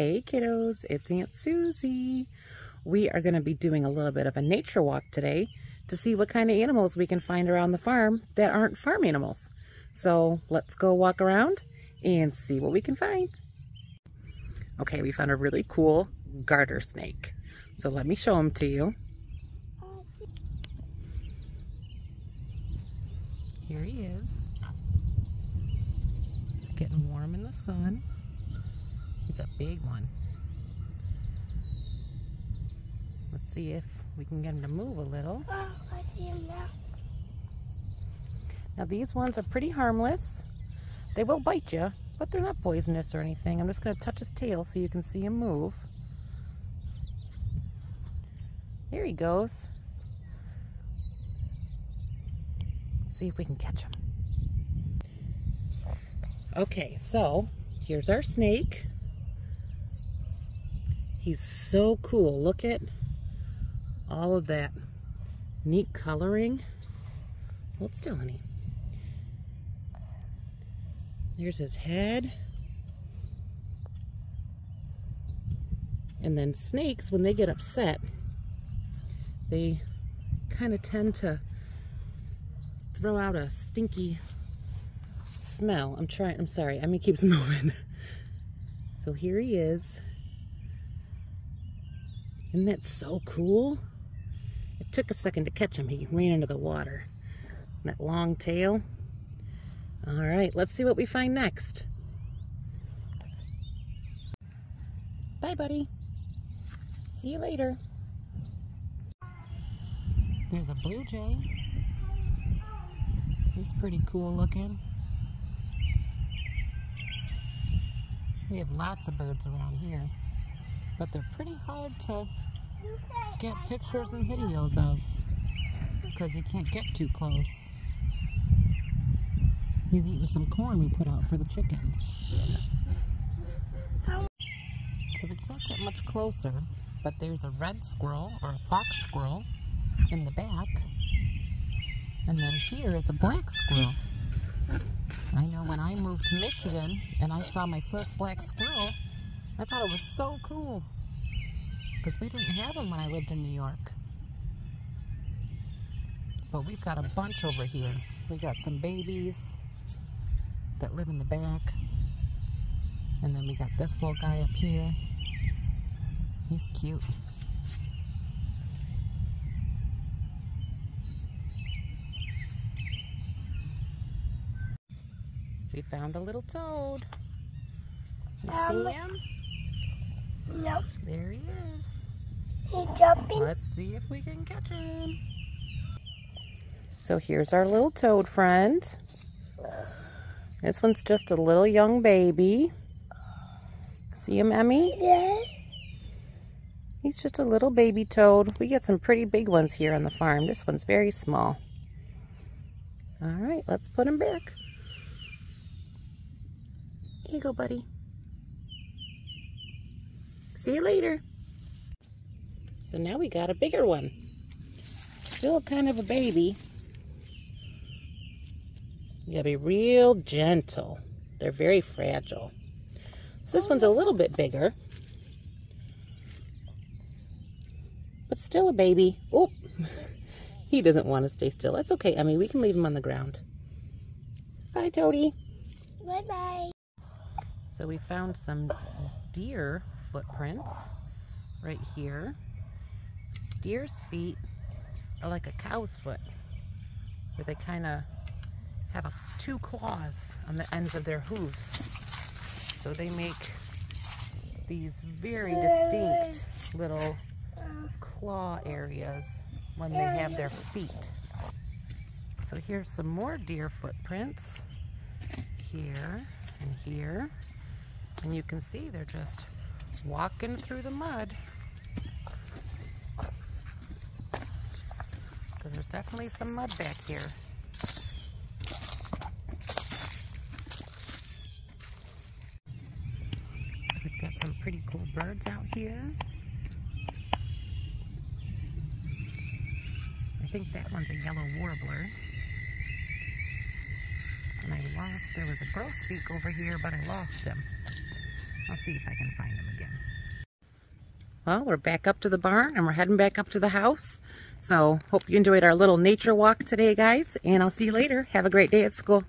Hey kiddos, it's Aunt Susie. We are going to be doing a little bit of a nature walk today to see what kind of animals we can find around the farm that aren't farm animals. So let's go walk around and see what we can find. Okay, we found a really cool garter snake. So let me show him to you. Here he is. It's getting warm in the sun. He's a big one. Let's see if we can get him to move a little. Oh, I see him now. Now these ones are pretty harmless. They will bite you, but they're not poisonous or anything. I'm just going to touch his tail so you can see him move. Here he goes. Let's see if we can catch him. Okay, so here's our snake. He's so cool. Look at all of that neat coloring. Hold still, honey. Here's his head. And then snakes, when they get upset, they kind of tend to throw out a stinky smell. I'm sorry, Emmy keeps moving. So here he is. Isn't that so cool? It took a second to catch him. He ran into the water. That long tail. All right, let's see what we find next. Bye, buddy. See you later. There's a blue jay. He's pretty cool looking. We have lots of birds around here, but they're pretty hard to get pictures and videos of because you can't get too close. He's eating some corn we put out for the chickens. So we can't get much closer, but there's a red squirrel or a fox squirrel in the back. And then here is a black squirrel. I know when I moved to Michigan and I saw my first black squirrel, I thought it was so cool because we didn't have them when I lived in New York. But we've got a bunch over here. We got some babies that live in the back. And then we got this little guy up here. He's cute. We found a little toad. You see him? Nope. There he is. He's jumping. Let's see if we can catch him. So here's our little toad friend. This one's just a little young baby. See him, Emmy? Yes. He's just a little baby toad. We get some pretty big ones here on the farm. This one's very small. All right, let's put him back. Here you go, buddy. See you later. So now we got a bigger one. Still kind of a baby. You gotta be real gentle. They're very fragile. So this one's a little bit bigger, but still a baby. Oh, he doesn't want to stay still. That's okay, Emmy. We can leave him on the ground. Bye, Toadie. Bye-bye. So we found some deer footprints right here. Deer's feet are like a cow's foot, where they kind of have two claws on the ends of their hooves. So they make these very distinct little claw areas when they have their feet. So here's some more deer footprints here and here. And you can see they're just walking through the mud. Because there's definitely some mud back here. So we've got some pretty cool birds out here. I think that one's a yellow warbler. And there was a grosbeak over here, but I lost him. I'll see if I can find him again. Well, we're back up to the barn and we're heading back up to the house. So hope you enjoyed our little nature walk today, guys, and I'll see you later. Have a great day at school.